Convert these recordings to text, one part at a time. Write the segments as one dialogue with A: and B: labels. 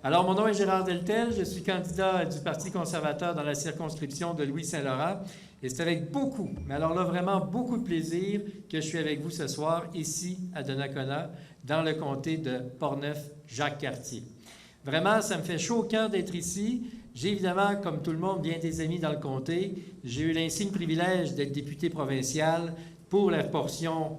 A: Alors, mon nom est Gérard Deltel, je suis candidat du Parti conservateur dans la circonscription de Louis-Saint-Laurent. Et c'est avec beaucoup, mais alors là, vraiment beaucoup de plaisir que je suis avec vous ce soir, ici, à Donnacona, dans le comté de Portneuf-Jacques-Cartier. Vraiment, ça me fait chaud au cœur d'être ici. J'ai évidemment, comme tout le monde, bien des amis dans le comté. J'ai eu l'insigne privilège d'être député provincial pour la portion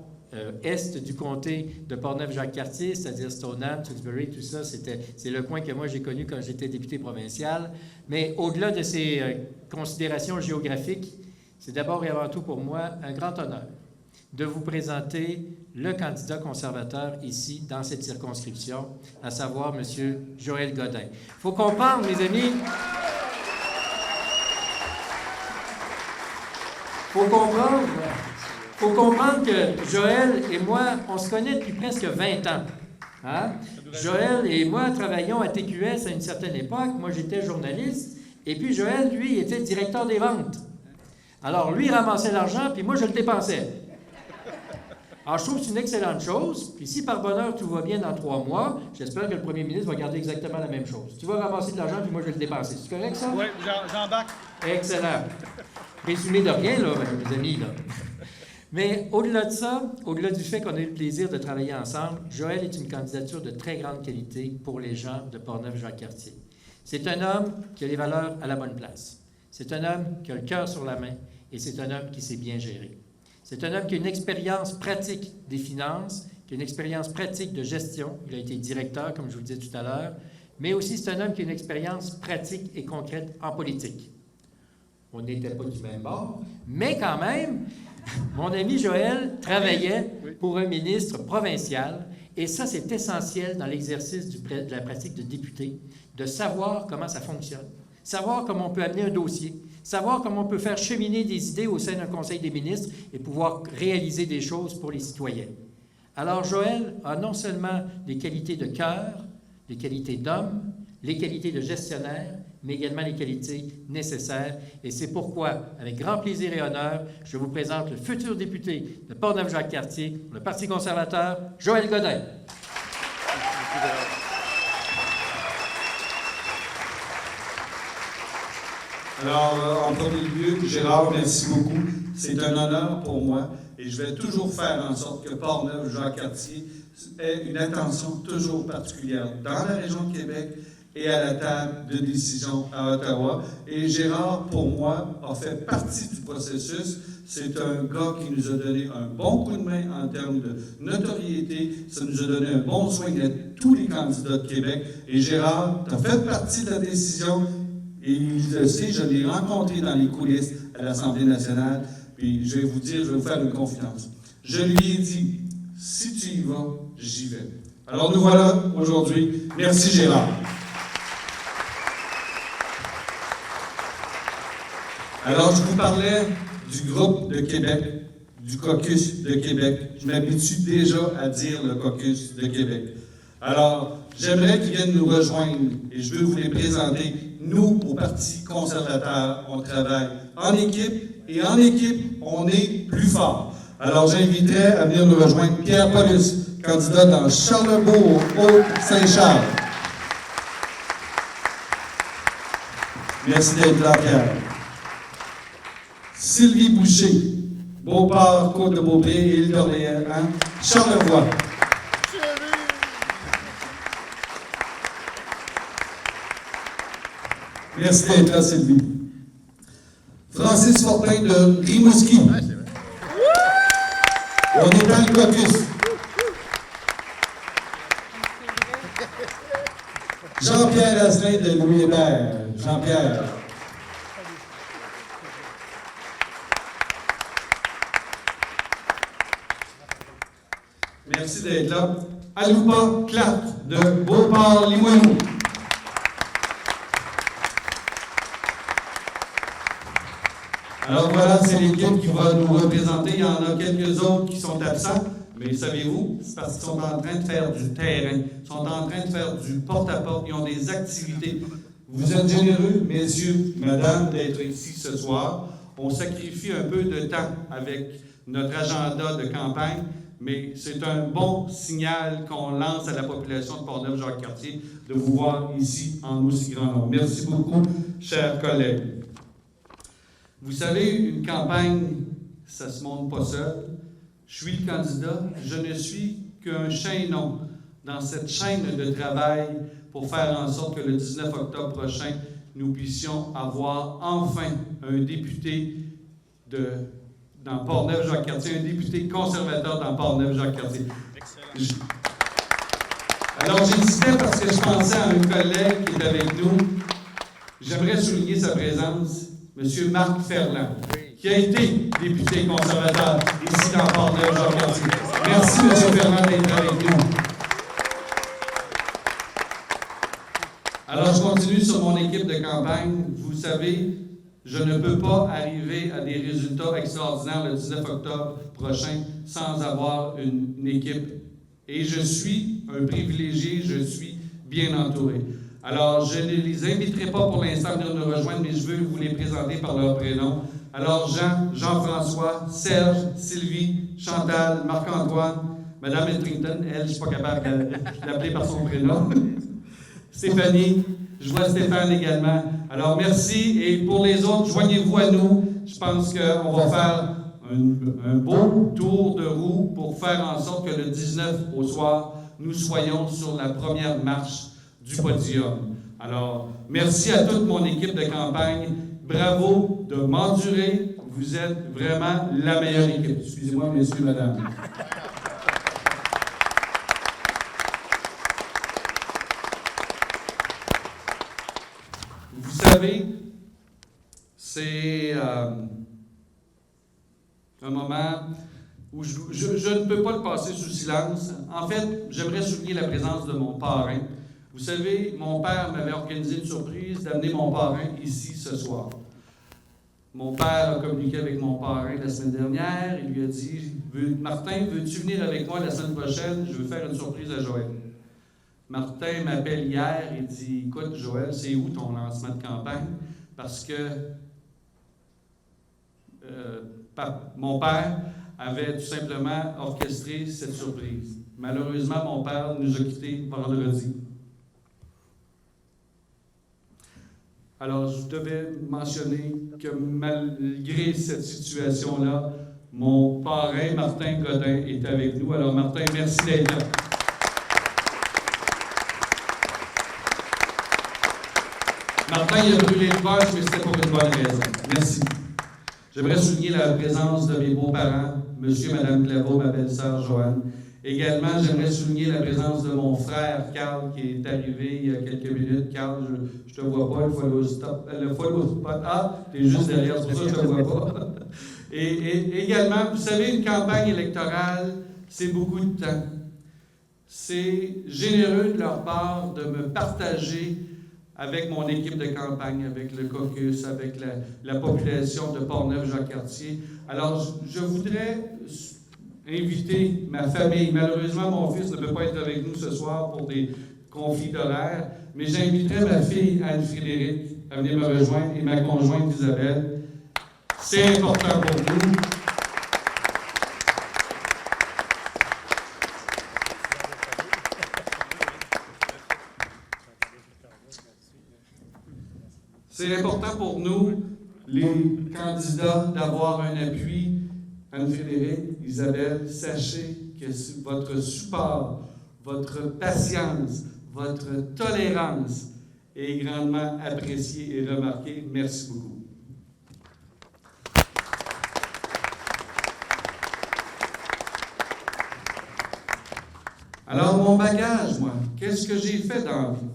A: est du comté de Portneuf-Jacques-Cartier, c'est-à-dire Stoneham, Tewksbury, tout ça, c'est le coin que moi j'ai connu quand j'étais député provincial. Mais au-delà de ces considérations géographiques, c'est d'abord et avant tout pour moi un grand honneur de vous présenter le candidat conservateur ici, dans cette circonscription, à savoir M. Joël Godin. Il faut comprendre, mes amis, faut comprendre que Joël et moi, on se connaît depuis presque 20 ans. Hein? Joël et moi travaillions à TQS à une certaine époque. Moi, j'étais journaliste. Et puis, Joël, lui, était directeur des ventes. Alors, lui, il ramassait l'argent, puis moi, je le dépensais. Alors, je trouve que c'est une excellente chose. Puis si par bonheur tout va bien dans 3 mois, j'espère que le premier ministre va garder exactement la même chose. Tu vas ramasser de l'argent, puis moi, je vais le dépenser. C'est correct, ça?
B: Oui, j'embarque.
A: Excellent. Présumé de rien, là, mes amis, là. Mais au-delà de ça, au-delà du fait qu'on a eu le plaisir de travailler ensemble, Joël est une candidature de très grande qualité pour les gens de Portneuf-Jacques-Cartier. C'est un homme qui a les valeurs à la bonne place. C'est un homme qui a le cœur sur la main et c'est un homme qui sait bien gérer. C'est un homme qui a une expérience pratique des finances, qui a une expérience pratique de gestion. Il a été directeur, comme je vous le disais tout à l'heure, mais aussi c'est un homme qui a une expérience pratique et concrète en politique. On n'était pas du même bord, mais quand même, mon ami Joël travaillait pour un ministre provincial et ça, c'est essentiel dans l'exercice de la pratique de député, de savoir comment ça fonctionne, savoir comment on peut amener un dossier, savoir comment on peut faire cheminer des idées au sein d'un conseil des ministres et pouvoir réaliser des choses pour les citoyens. Alors Joël a non seulement les qualités de cœur, les qualités d'homme, les qualités de gestionnaire, mais également les qualités nécessaires. Et c'est pourquoi, avec grand plaisir et honneur, je vous présente le futur député de Portneuf-Jacques-Cartier pour le Parti conservateur, Joël Godin.
C: Alors, en premier lieu, Gérard, merci beaucoup. C'est un honneur pour moi et je vais toujours faire en sorte que Portneuf-Jacques-Cartier ait une attention toujours particulière dans la région de Québec et à la table de décision à Ottawa. Et Gérard, pour moi, a fait partie du processus. C'est un gars qui nous a donné un bon coup de main en termes de notoriété. Ça nous a donné un bon soin à tous les candidats de Québec. Et Gérard, tu as fait partie de la décision. Et il le sait, je l'ai rencontré dans les coulisses à l'Assemblée nationale. Puis je vais vous dire, je vais vous faire une confidence. Je lui ai dit, si tu y vas, j'y vais. Alors nous voilà aujourd'hui. Merci Gérard. Alors, je vous parlais du groupe de Québec, du caucus de Québec. Je m'habitue déjà à dire le caucus de Québec. Alors, j'aimerais qu'ils viennent nous rejoindre et je veux vous les présenter. Nous, au Parti conservateur, on travaille en équipe et en équipe, on est plus fort. Alors, j'inviterais à venir nous rejoindre Pierre Paulus, candidat dans Charlebourg, Haut-Saint-Charles. Merci d'être là, Pierre. Sylvie Boucher, Beauport, Côte-de-Beaupré, Île d'Orléans, Charlevoix. Merci d'être là, Sylvie. Francis Fortin de Rimouski. On est dans le caucus. Jean-Pierre Asselin de Louis-Hébert. Jean-Pierre. Merci d'être là. Aloupa Clark de Beauport-Limoilou. Alors voilà, c'est l'équipe qui va nous représenter. Il y en a quelques autres qui sont absents, mais savez-vous, c'est parce qu'ils sont en train de faire du terrain, ils sont en train de faire du porte-à-porte, ils ont des activités. Vous êtes généreux, messieurs, madame, d'être ici ce soir. On sacrifie un peu de temps avec notre agenda de campagne,
B: mais c'est un bon signal qu'on lance à la population de Portneuf-Jacques-Cartier de vous voir ici en aussi grand nombre. Merci beaucoup, chers collègues. Vous savez, une campagne, ça ne se monte pas seul. Je suis le candidat, je ne suis qu'un chaînon dans cette chaîne de travail pour faire en sorte que le 19 octobre prochain, nous puissions avoir enfin un député dans Portneuf-Jacques-Cartier, un député conservateur dans Portneuf-Jacques-Cartier. Alors, j'hésitais parce que je pensais à un collègue qui est avec nous. J'aimerais souligner sa présence, M. Marc Ferland, qui a été député conservateur ici dans Portneuf-Jacques-Cartier. Merci, M. Ferland, d'être avec nous. Alors, je continue sur mon équipe de campagne. Vous savez, je ne peux pas arriver à des résultats extraordinaires le 19 octobre prochain sans avoir une équipe. Et je suis un privilégié, je suis bien entouré. Alors, je ne les inviterai pas pour l'instant à venir nous rejoindre, mais je veux vous les présenter par leur prénom. Alors, Jean-François, Serge, Sylvie, Chantal, Marc-Antoine, Mme Edrington, elle, je ne suis pas capable de l'appeler par son prénom. Stéphanie, je vois Stéphane également. Alors, merci. Et pour les autres, joignez-vous à nous. Je pense qu'on va faire un beau tour de roue pour faire en sorte que le 19 au soir, nous soyons sur la première marche du podium. Alors, merci à toute mon équipe de campagne. Bravo de m'endurer. Vous êtes vraiment la meilleure équipe. Excusez-moi, messieurs, madame. Vous savez, c'est un moment où je ne peux pas le passer sous silence. En fait, j'aimerais souligner la présence de mon parrain. Vous savez, mon père m'avait organisé une surprise d'amener mon parrain ici ce soir. Mon père a communiqué avec mon parrain la semaine dernière. Il lui a dit « Martin, veux-tu venir avec moi la semaine prochaine? Je veux faire une surprise à Joël. » Martin m'appelle hier et dit « Écoute, Joël, c'est où ton lancement de campagne? » Parce que mon père avait tout simplement orchestré cette surprise. Malheureusement, mon père nous a quittés vendredi. Alors, je devais mentionner que malgré cette situation-là, mon parrain, Martin Godin, est avec nous. Alors, Martin, merci d'être là. Martin, il a brûlé le poche, mais c'était pour une bonne raison. Merci. J'aimerais souligner la présence de mes beaux-parents, M. et Mme Claveau, ma belle-sœur Joanne. Également, j'aimerais souligner la présence de mon frère Carl, qui est arrivé il y a quelques minutes. Carl, je te vois pas, le follow spot. Ah, tu es juste derrière, c'est pour ça que je te vois pas. Et également, vous savez, une campagne électorale, c'est beaucoup de temps. C'est généreux de leur part de me partager avec mon équipe de campagne, avec le caucus, avec la population de Portneuf-Jacques-Cartier. Alors, je voudrais inviter ma famille. Malheureusement, mon fils ne peut pas être avec nous ce soir pour des conflits d'horaire, mais j'inviterai ma fille Anne-Frédéric à venir me rejoindre et ma conjointe Isabelle. C'est important pour nous. C'est important pour nous, les candidats, d'avoir un appui. Anne-Frédéric, Isabelle, sachez que votre support, votre patience, votre tolérance est grandement appréciée et remarquée. Merci beaucoup. Alors, mon bagage, moi, qu'est-ce que j'ai fait dans la vie?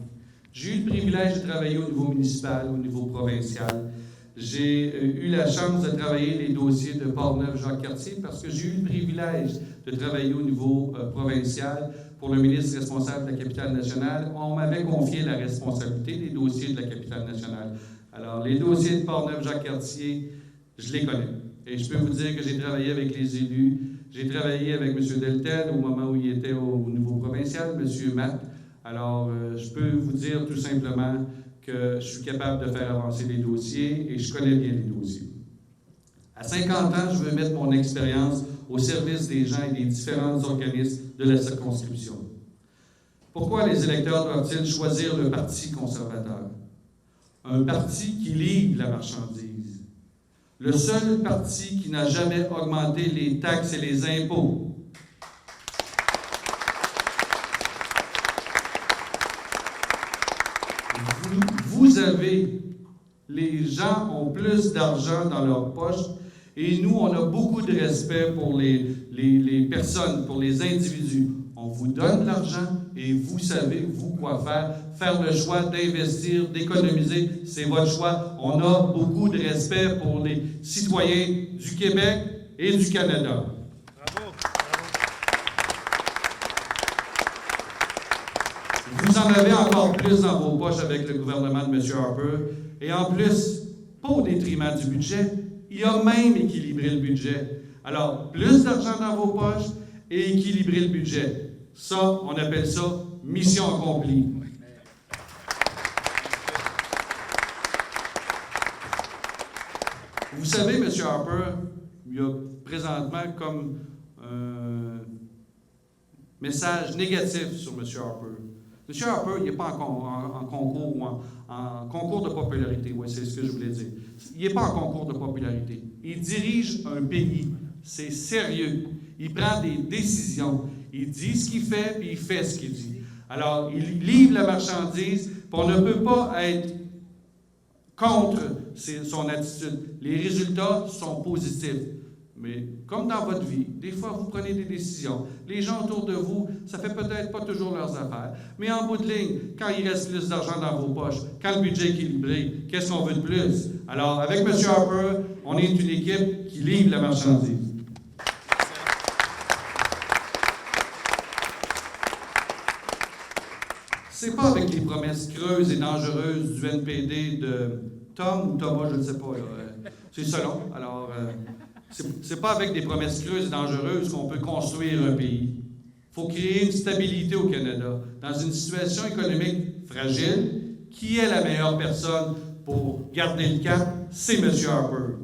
B: J'ai eu le privilège de travailler au niveau municipal, au niveau provincial. J'ai eu la chance de travailler les dossiers de Portneuf-Jacques-Cartier parce que j'ai eu le privilège de travailler au niveau provincial pour le ministre responsable de la capitale nationale. On m'avait confié la responsabilité des dossiers de la capitale nationale. Alors, les dossiers de Portneuf-Jacques-Cartier, je les connais. Et je peux vous dire que j'ai travaillé avec les élus. J'ai travaillé avec M. Deltel au moment où il était au niveau provincial, M. Matt. Alors, je peux vous dire tout simplement que je suis capable de faire avancer les dossiers et je connais bien les dossiers. À 50 ans, je veux mettre mon expérience au service des gens et des différents organismes de la circonscription. Pourquoi les électeurs doivent-ils choisir le Parti conservateur? Un parti qui livre la marchandise. Le seul parti qui n'a jamais augmenté les taxes et les impôts. Vous avez, les gens ont plus d'argent dans leur poche et nous, on a beaucoup de respect pour les personnes, pour les individus. On vous donne de l'argent et vous savez, vous, quoi faire. Faire le choix d'investir, d'économiser, c'est votre choix. On a beaucoup de respect pour les citoyens du Québec et du Canada.
D: Bravo.
B: Vous en avez encore plus dans vos poches avec le gouvernement de M. Harper. Et en plus, pas au détriment du budget, il a même équilibré le budget. Alors, plus d'argent dans vos poches et équilibrer le budget. Ça, on appelle ça mission accomplie. Vous savez, M. Harper, il y a présentement comme un message négatif sur M. Harper. M. Harper, il n'est pas en concours ou en concours de popularité. Oui, c'est ce que je voulais dire. Il n'est pas en concours de popularité. Il dirige un pays. C'est sérieux. Il prend des décisions. Il dit ce qu'il fait, puis il fait ce qu'il dit. Alors, il livre la marchandise, puis on ne peut pas être contre son attitude. Les résultats sont positifs. Mais comme dans votre vie, des fois, vous prenez des décisions. Les gens autour de vous, ça fait peut-être pas toujours leurs affaires. Mais en bout de ligne, quand il reste plus d'argent dans vos poches, quand le budget est équilibré, qu'est-ce qu'on veut de plus? Alors, avec M. Harper, on est une équipe qui livre la marchandise. C'est pas avec les promesses creuses et dangereuses du NPD de Tom ou Thomas, je ne sais pas. C'est selon. Alors, c'est pas avec des promesses creuses et dangereuses qu'on peut construire un pays. Il faut créer une stabilité au Canada. Dans une situation économique fragile, qui est la meilleure personne pour garder le cap? C'est M. Harper.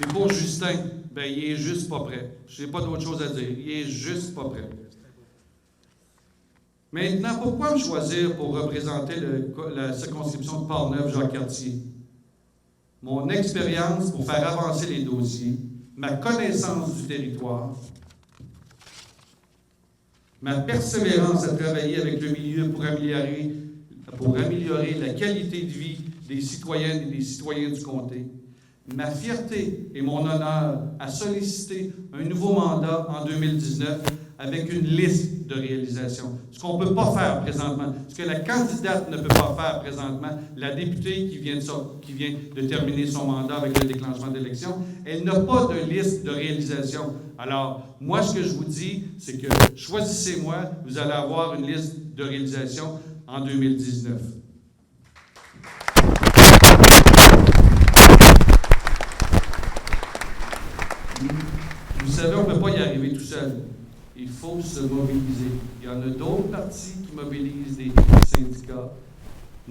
B: Et pour Justin, ben, il est juste pas prêt. Je n'ai pas d'autre chose à dire. Il est juste pas prêt. Maintenant, pourquoi me choisir pour représenter la circonscription de Portneuf-Jacques-Cartier? Mon expérience pour faire avancer les dossiers, ma connaissance du territoire, ma persévérance à travailler avec le milieu pour améliorer la qualité de vie des citoyennes et des citoyens du comté, ma fierté et mon honneur à solliciter un nouveau mandat en 2019 avec une liste de réalisations. Ce qu'on ne peut pas faire présentement, ce que la candidate ne peut pas faire présentement, la députée qui vient de terminer son mandat avec le déclenchement d'élection, elle n'a pas de liste de réalisations. Alors, moi, ce que je vous dis, c'est que choisissez-moi, vous allez avoir une liste de réalisations en 2019. Vous savez, on ne peut pas y arriver tout seul. Il faut se mobiliser. Il y en a d'autres partis qui mobilisent des syndicats.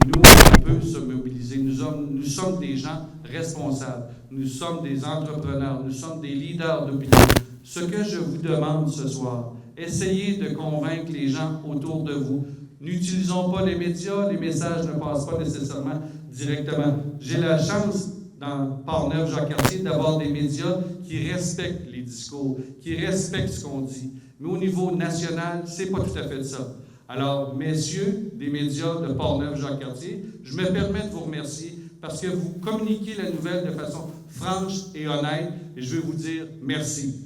B: Nous, on peut se mobiliser. Nous sommes des gens responsables. Nous sommes des entrepreneurs. Nous sommes des leaders d'opinion. Ce que je vous demande ce soir, essayez de convaincre les gens autour de vous. N'utilisons pas les médias. Les messages ne passent pas nécessairement directement. J'ai la chance, dans Portneuf-Jacques-Cartier, d'avoir des médias qui respectent les discours, qui respectent ce qu'on dit. Mais au niveau national, c'est pas tout à fait ça. Alors, messieurs des médias de Portneuf-Jacques-Cartier, je me permets de vous remercier parce que vous communiquez la nouvelle de façon franche et honnête, et je veux vous dire merci.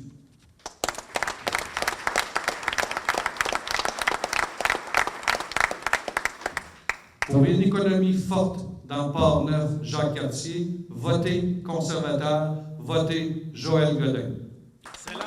B: Pour une économie forte dans Portneuf-Jacques-Cartier, votez conservateur, votez Joël Godin.
D: Excellent.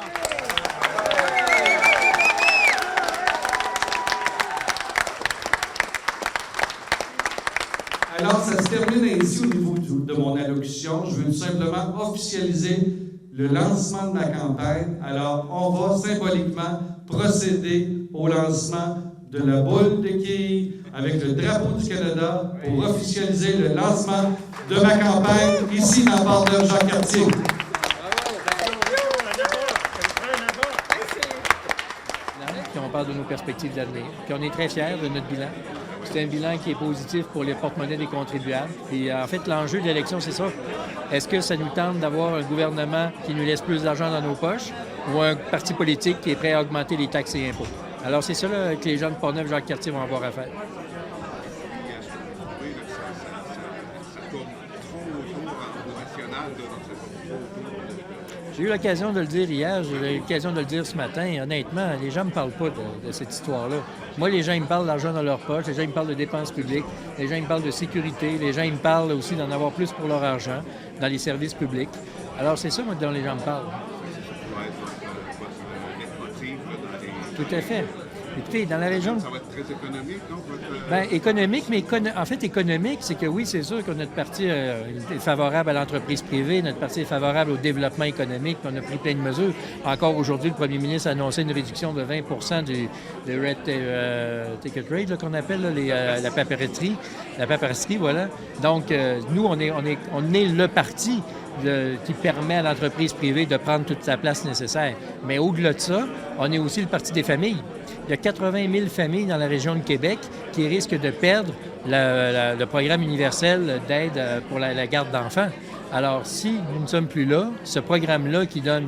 B: Alors, ça se termine ainsi au niveau de mon allocution. Je veux tout simplement officialiser le lancement de ma campagne. Alors, on va symboliquement procéder au lancement de la boule de quilles avec le drapeau du Canada pour officialiser le lancement de ma campagne ici dans Portneuf-Jacques-Cartier.
A: Puis on parle de nos perspectives d'avenir. Puis on est très fiers de notre bilan. C'est un bilan qui est positif pour les porte-monnaies des contribuables. Puis en fait, l'enjeu de l'élection, c'est ça. Est-ce que ça nous tente d'avoir un gouvernement qui nous laisse plus d'argent dans nos poches ou un parti politique qui est prêt à augmenter les taxes et impôts? Alors c'est ça là, que les gens de Portneuf-Jacques-Cartier vont avoir à faire. J'ai eu l'occasion de le dire hier, j'ai eu l'occasion de le dire ce matin. Et honnêtement, les gens ne me parlent pas de cette histoire-là. Moi, les gens, ils me parlent d'argent dans leur poche, les gens, ils me parlent de dépenses publiques, les gens, ils me parlent de sécurité, les gens, ils me parlent aussi d'en avoir plus pour leur argent dans les services publics. Alors, c'est ça, moi, dont les gens me parlent. Tout à fait. Écoutez, dans la région...
D: Ça va être très économique, non?
A: Bien, économique, mais en fait, économique, c'est que oui, c'est sûr que notre parti est favorable à l'entreprise privée, notre parti est favorable au développement économique, puis on a pris plein de mesures. Encore aujourd'hui, le premier ministre a annoncé une réduction de 20 du red ticket rate, là, qu'on appelle là, la papeterie. La paperasserie, voilà. Donc, nous, on est le parti qui permet à l'entreprise privée de prendre toute sa place nécessaire. Mais au-delà de ça, on est aussi le parti des familles. Il y a 80 000 familles dans la région de Québec qui risquent de perdre le programme universel d'aide pour la garde d'enfants. Alors, si nous ne sommes plus là, ce programme-là qui donne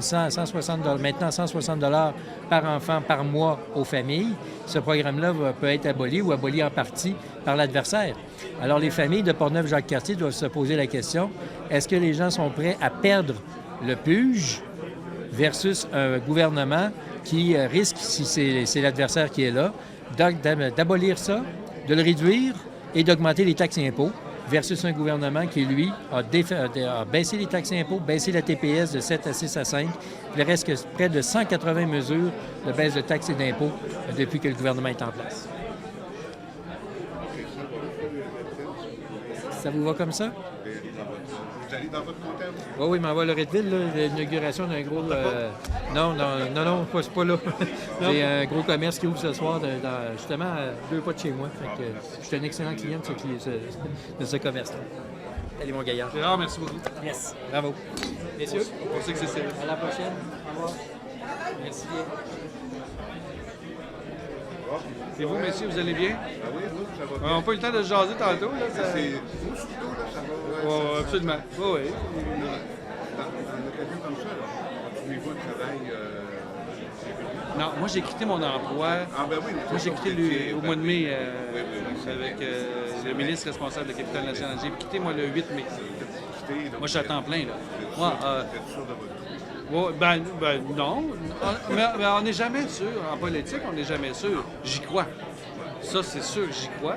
A: maintenant 160 $ par enfant par mois aux familles, ce programme-là peut être aboli ou aboli en partie par l'adversaire. Alors, les familles de Portneuf-Jacques-Cartier doivent se poser la question, est-ce que les gens sont prêts à perdre le PUJ versus un gouvernement qui risque, si c'est l'adversaire qui est là, d'abolir ça, de le réduire et d'augmenter les taxes et impôts, versus un gouvernement qui, lui, a baissé les taxes et impôts, baissé la TPS de 7 à 6 à 5. Il reste près de 180 mesures de baisse de taxes et d'impôts depuis que le gouvernement est en place. Ça vous va comme ça?
D: Vous allez dans votre comptable?
A: Oui, mais on va à Loretteville, l'inauguration d'un gros... Non, c'est pas là. C'est un gros commerce qui ouvre ce soir, justement, à 2 pas de chez moi. Fait que, je suis un excellent client de ce commerce-là. Allez, mon gaillard.
B: Gérard, merci beaucoup.
A: Yes, bravo. Messieurs,
B: On sait que c'est sérieux.
A: à la prochaine. Au revoir. Merci bien.
B: Et vous, messieurs, vous allez bien?
D: Ah oui, vous, ça va
B: On
D: bien.
B: n'a pas eu le temps de jaser tantôt. Là, ça...
D: C'est vous, surtout, là, ça va.
B: Ouais, absolument. Oui, oui.
D: Dans une occasion comme ça, là, continuez-vous le travail?
B: Non, moi, j'ai quitté mon emploi.
D: Ah, ben oui.
B: Moi, j'ai quitté au mois de mai
D: Oui, c'est
B: avec le ministre responsable de la Capitale nationale. J'ai quitté, moi, le 8 mai. Moi, je suis à temps plein, là. Moi,
D: Vous êtes sûr de votre...
B: ouais, non. Mais on n'est jamais sûr. En politique, on n'est jamais sûr. J'y crois. Ça, c'est sûr que j'y crois.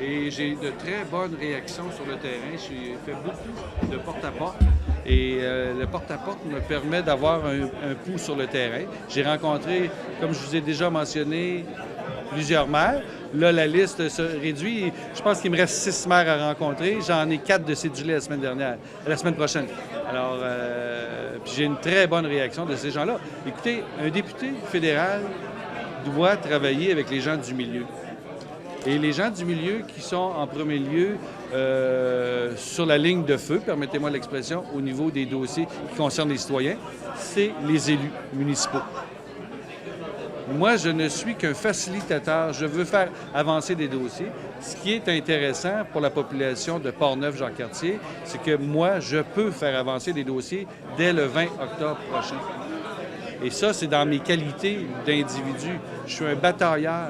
B: Et j'ai de très bonnes réactions sur le terrain. J'ai fait beaucoup de porte-à-porte. Et le porte-à-porte me permet d'avoir un pouls sur le terrain. J'ai rencontré, comme je vous ai déjà mentionné, plusieurs maires. Là, la liste se réduit. Je pense qu'il me reste 6 maires à rencontrer. J'en ai 4 de cédulés la semaine prochaine. Alors, puis j'ai une très bonne réaction de ces gens-là. Écoutez, un député fédéral doit travailler avec les gens du milieu. Et les gens du milieu qui sont en premier lieu sur la ligne de feu, permettez-moi l'expression, au niveau des dossiers qui concernent les citoyens, c'est les élus municipaux. Moi, je ne suis qu'un facilitateur. Je veux faire avancer des dossiers. Ce qui est intéressant pour la population de Portneuf-Jacques-Cartier, c'est que moi, je peux faire avancer des dossiers dès le 20 octobre prochain. Et ça, c'est dans mes qualités d'individu. Je suis un batailleur.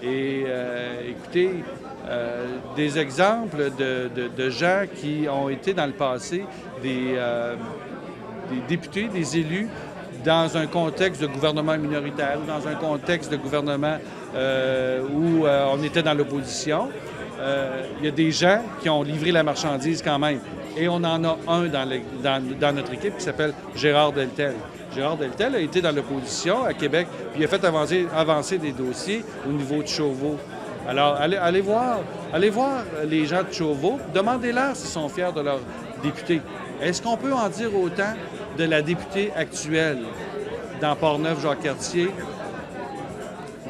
B: Et écoutez, des exemples de gens qui ont été dans le passé des députés, des élus, dans un contexte de gouvernement minoritaire ou dans un contexte de gouvernement où on était dans l'opposition. Il y a des gens qui ont livré la marchandise quand même. Et on en a un dans notre équipe qui s'appelle Gérard Deltel. Gérard Deltel a été dans l'opposition à Québec, puis il a fait avancer des dossiers au niveau de Chauveau. Alors, allez voir les gens de Chauveau, demandez-leur s'ils sont fiers de leur député. Est-ce qu'on peut en dire autant de la députée actuelle dans Portneuf-Jacques-Cartier?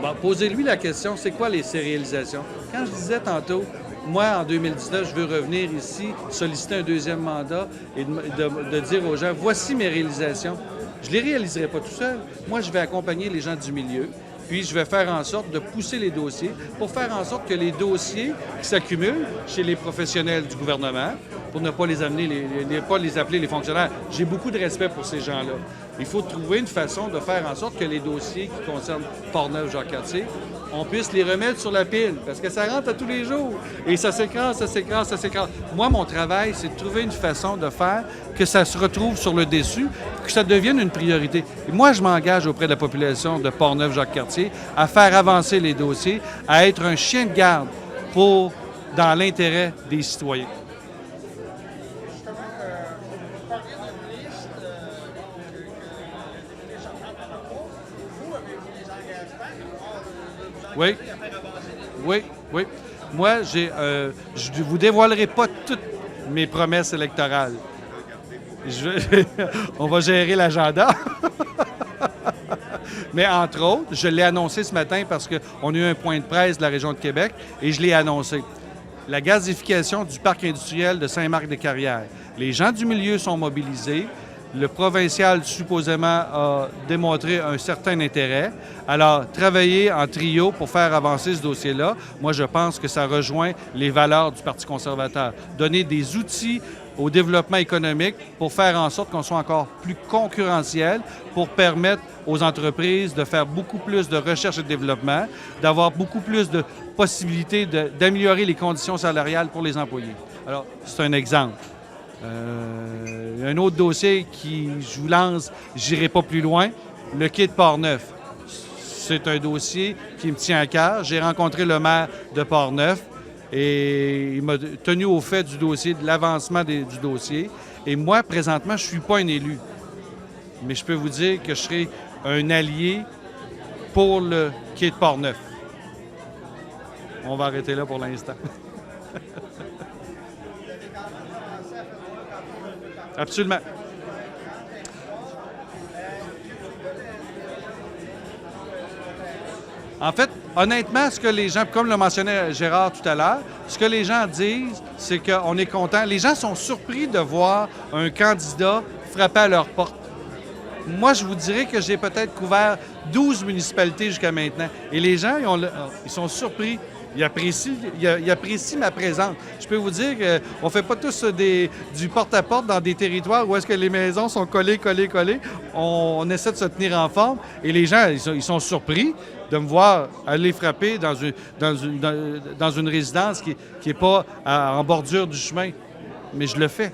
B: Bon, posez-lui la question, c'est quoi ses réalisations? Quand je disais tantôt, moi, en 2019, je veux revenir ici, solliciter un deuxième mandat et de dire aux gens, voici mes réalisations. Je ne les réaliserai pas tout seul. Moi, je vais accompagner les gens du milieu, puis je vais faire en sorte de pousser les dossiers pour faire en sorte que les dossiers qui s'accumulent chez les professionnels du gouvernement, pour ne pas les amener, pas les appeler les fonctionnaires. J'ai beaucoup de respect pour ces gens-là. Il faut trouver une façon de faire en sorte que les dossiers qui concernent Portneuf-Jacques-Cartier, on puisse les remettre sur la pile, parce que ça rentre à tous les jours. Et ça s'écrase, ça s'écrase, ça s'écrase. Moi, mon travail, c'est de trouver une façon de faire que ça se retrouve sur le dessus, que ça devienne une priorité. Et moi, je m'engage auprès de la population de Portneuf-Jacques-Cartier à faire avancer les dossiers, à être un chien de garde dans l'intérêt des citoyens.
E: Justement, vous parliez d'une liste que les gens prennent par rapport. Vous, avez-vous des engagements de vous
B: Oui.
E: engager à faire avancer les
B: Oui, oui. Moi, je ne vous dévoilerai pas toutes mes promesses électorales. On va gérer l'agenda. Mais entre autres, je l'ai annoncé ce matin parce qu'on a eu un point de presse de la région de Québec et je l'ai annoncé. La gazification du parc industriel de Saint-Marc-des-Carrières. Les gens du milieu sont mobilisés. Le provincial, supposément, a démontré un certain intérêt. Alors, travailler en trio pour faire avancer ce dossier-là, moi, je pense que ça rejoint les valeurs du Parti conservateur. Donner des outils au développement économique pour faire en sorte qu'on soit encore plus concurrentiel, pour permettre aux entreprises de faire beaucoup plus de recherche et de développement, d'avoir beaucoup plus de possibilités d'améliorer les conditions salariales pour les employés. Alors, c'est un exemple. Un autre dossier je vous lance, j'irai pas plus loin, le quai de Portneuf. C'est un dossier qui me tient à cœur. J'ai rencontré le maire de Portneuf et il m'a tenu au fait du dossier, de l'avancement du dossier. Et moi, présentement, je ne suis pas un élu. Mais je peux vous dire que je serai un allié pour le quai de Portneuf. On va arrêter là pour l'instant. Absolument. En fait, honnêtement, ce que les gens, comme le mentionnait Gérard tout à l'heure, ce que les gens disent, c'est qu'on est content. Les gens sont surpris de voir un candidat frapper à leur porte. Moi, je vous dirais que j'ai peut-être couvert 12 municipalités jusqu'à maintenant. Et les gens, ils sont surpris. Ils apprécient ma présence. Je peux vous dire qu'on ne fait pas tous du porte-à-porte dans des territoires où est-ce que les maisons sont collées. On essaie de se tenir en forme. Et les gens, ils sont surpris de me voir aller frapper dans une résidence qui n'est pas en bordure du chemin. Mais je le fais.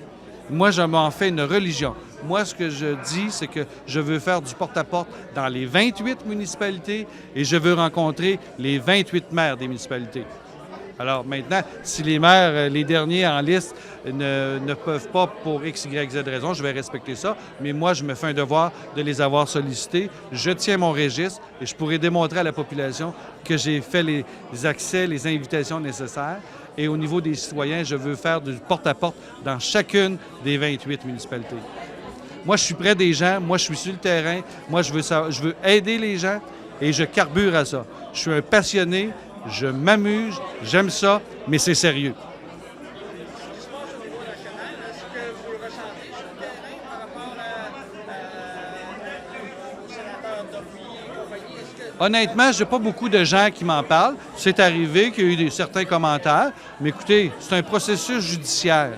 B: Moi, je m'en fais une religion. Moi, ce que je dis, c'est que je veux faire du porte-à-porte dans les 28 municipalités et je veux rencontrer les 28 maires des municipalités. Alors maintenant, si les maires, les derniers en liste, ne peuvent pas pour X, Y, Z raison, je vais respecter ça. Mais moi, je me fais un devoir de les avoir sollicités. Je tiens mon registre et je pourrai démontrer à la population que j'ai fait les accès, les invitations nécessaires. Et au niveau des citoyens, je veux faire du porte-à-porte dans chacune des 28 municipalités. Moi, je suis près des gens. Moi, je suis sur le terrain. Moi, je veux aider les gens et je carbure à ça. Je suis un passionné. Je m'amuse, j'aime ça, mais c'est sérieux.
E: Ce qui se passe au niveau national, est-ce que vous le ressentez sur le terrain par rapport au sénateur Dormier et compagnie?
B: Honnêtement, je n'ai pas beaucoup de gens qui m'en parlent. C'est arrivé qu'il y a eu certains commentaires, mais écoutez, c'est un processus judiciaire.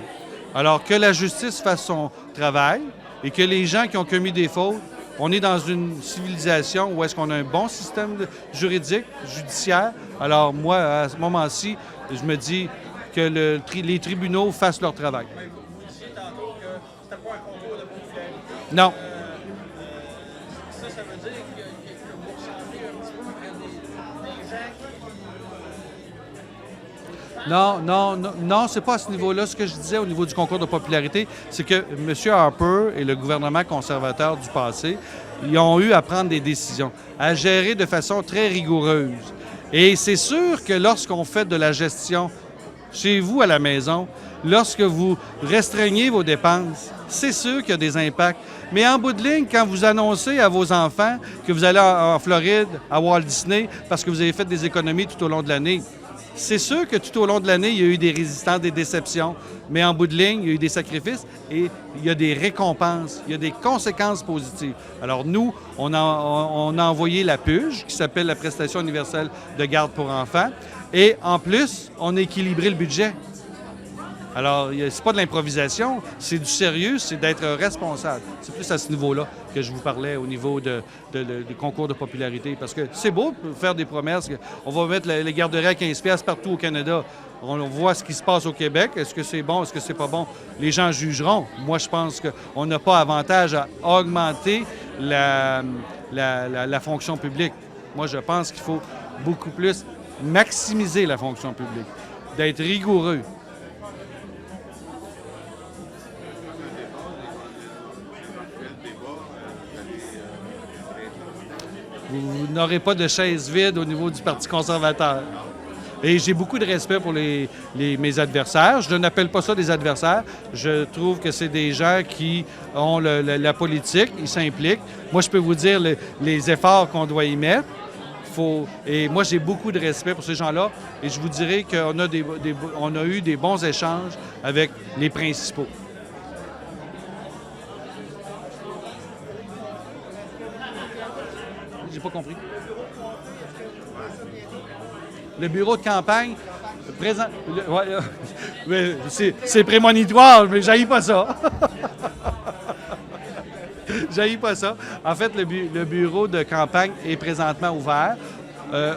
B: Alors que la justice fasse son travail et que les gens qui ont commis des fautes, on est dans une civilisation où est-ce qu'on a un bon système juridique, judiciaire. Alors moi, à ce moment-ci, je me dis que les tribunaux fassent leur travail.
E: Vous disiez tantôt que c'était pas un concours de popularité.
B: Non.
E: Ça veut dire que vous ressentez un petit peu qu'il y a des gens qui...
B: Non, c'est pas à ce niveau-là. Ce que je disais au niveau du concours de popularité, c'est que M. Harper et le gouvernement conservateur du passé, ils ont eu à prendre des décisions, à gérer de façon très rigoureuse. Et c'est sûr que lorsqu'on fait de la gestion chez vous à la maison, lorsque vous restreignez vos dépenses, c'est sûr qu'il y a des impacts. Mais en bout de ligne, quand vous annoncez à vos enfants que vous allez en Floride, à Walt Disney, parce que vous avez fait des économies tout au long de l'année, c'est sûr que tout au long de l'année, il y a eu des résistances, des déceptions, mais en bout de ligne, il y a eu des sacrifices et il y a des récompenses, il y a des conséquences positives. Alors nous, on a envoyé la PUGE, qui s'appelle la prestation universelle de garde pour enfants, et en plus, on a équilibré le budget. Alors, c'est pas de l'improvisation, c'est du sérieux, c'est d'être responsable. C'est plus à ce niveau-là que je vous parlais au niveau des concours de popularité. Parce que c'est beau de faire des promesses. On va mettre les garderies à 15$ partout au Canada. On voit ce qui se passe au Québec. Est-ce que c'est bon? Est-ce que c'est pas bon? Les gens jugeront. Moi, je pense qu'on n'a pas avantage à augmenter la fonction publique. Moi, je pense qu'il faut beaucoup plus maximiser la fonction publique, d'être rigoureux. Vous n'aurez pas de chaise vide au niveau du Parti conservateur. Et j'ai beaucoup de respect pour mes adversaires. Je n'appelle pas ça des adversaires. Je trouve que c'est des gens qui ont la politique, ils s'impliquent. Moi, je peux vous dire les efforts qu'on doit y mettre. Et moi, j'ai beaucoup de respect pour ces gens-là. Et je vous dirais qu'on a eu des bons échanges avec les principaux. J'ai pas compris. Le bureau de campagne, présent. C'est prémonitoire, mais j'haïs pas ça. J'haïs pas ça. En fait, le bureau de campagne est présentement ouvert.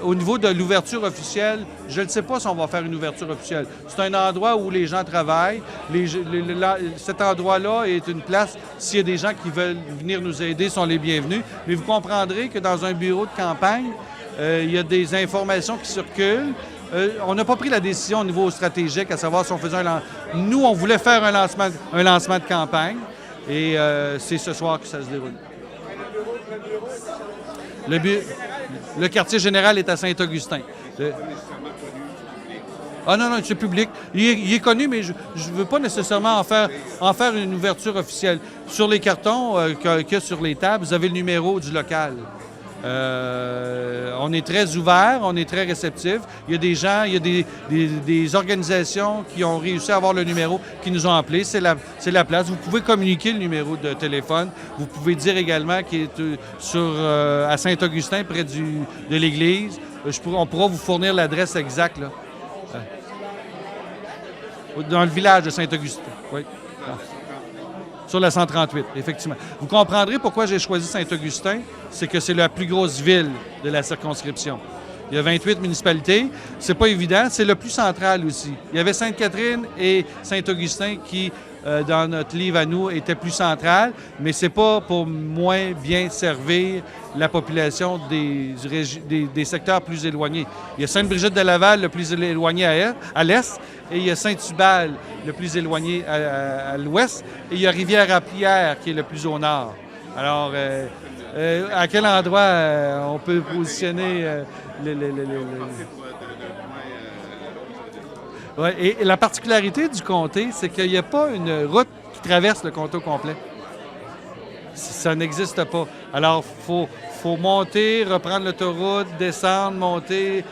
B: Au niveau de l'ouverture officielle, je ne sais pas si on va faire une ouverture officielle. C'est un endroit où les gens travaillent. Cet endroit-là est une place, s'il y a des gens qui veulent venir nous aider, sont les bienvenus. Mais vous comprendrez que dans un bureau de campagne, il y a des informations qui circulent. On n'a pas pris la décision au niveau stratégique, à savoir si on faisait Nous, on voulait faire un lancement de campagne. Et c'est ce soir que ça se déroule. Le quartier général est à Saint-Augustin. Ah non, c'est public. Il est connu, mais je ne veux pas nécessairement en faire une ouverture officielle. Sur les cartons qu'il y a sur les tables, vous avez le numéro du local. On est très ouvert, on est très réceptif. Il y a des gens, il y a des organisations qui ont réussi à avoir le numéro, qui nous ont appelés. C'est la place. Vous pouvez communiquer le numéro de téléphone. Vous pouvez dire également qu'il est à Saint-Augustin, près de l'église. On pourra vous fournir l'adresse exacte, là. Dans le village de Saint-Augustin. Oui. Sur la 138, effectivement. Vous comprendrez pourquoi j'ai choisi Saint-Augustin, c'est que c'est la plus grosse ville de la circonscription. Il y a 28 municipalités. C'est pas évident. C'est le plus central aussi. Il y avait Sainte-Catherine et Saint-Augustin qui, dans notre livre à nous, étaient plus centrales, mais c'est pas pour moins bien servir la population des secteurs plus éloignés. Il y a Sainte-Brigitte-de-Laval, le plus éloigné à l'est, et il y a Saint-Hubal, le plus éloigné à l'ouest, et il y a Rivière-à-Pierre, qui est le plus au nord. Alors, à quel endroit on peut positionner Ouais, et la particularité du comté, c'est qu'il n'y a pas une route qui traverse le comté au complet. Ça n'existe pas. Alors, faut monter, reprendre l'autoroute, descendre, monter,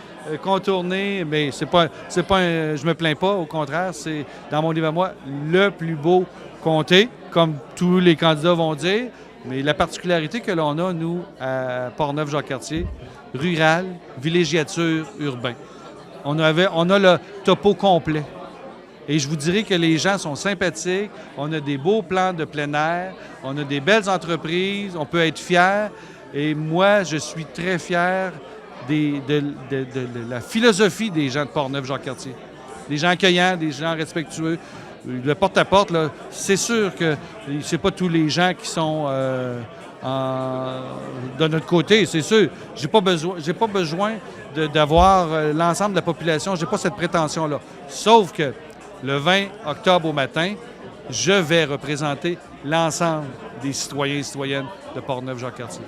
B: contourner. Mais je me plains pas, au contraire, c'est, dans mon livre à moi, le plus beau comté, comme tous les candidats vont dire. Mais la particularité que l'on a, nous, à Portneuf-Jacques-Cartier, rural, villégiature, urbain. On a le topo complet. Et je vous dirais que les gens sont sympathiques, on a des beaux plans de plein air, on a des belles entreprises, on peut être fier. Et moi, je suis très fier de la philosophie des gens de Portneuf-Jacques-Cartier. Des gens accueillants, des gens respectueux. Le porte-à-porte, là, c'est sûr que c'est pas tous les gens qui sont de notre côté, c'est sûr. J'ai pas besoin d'avoir l'ensemble de la population. J'ai pas cette prétention-là. Sauf que le 20 octobre au matin, je vais représenter l'ensemble des citoyens et citoyennes de Portneuf-Jacques-Cartier.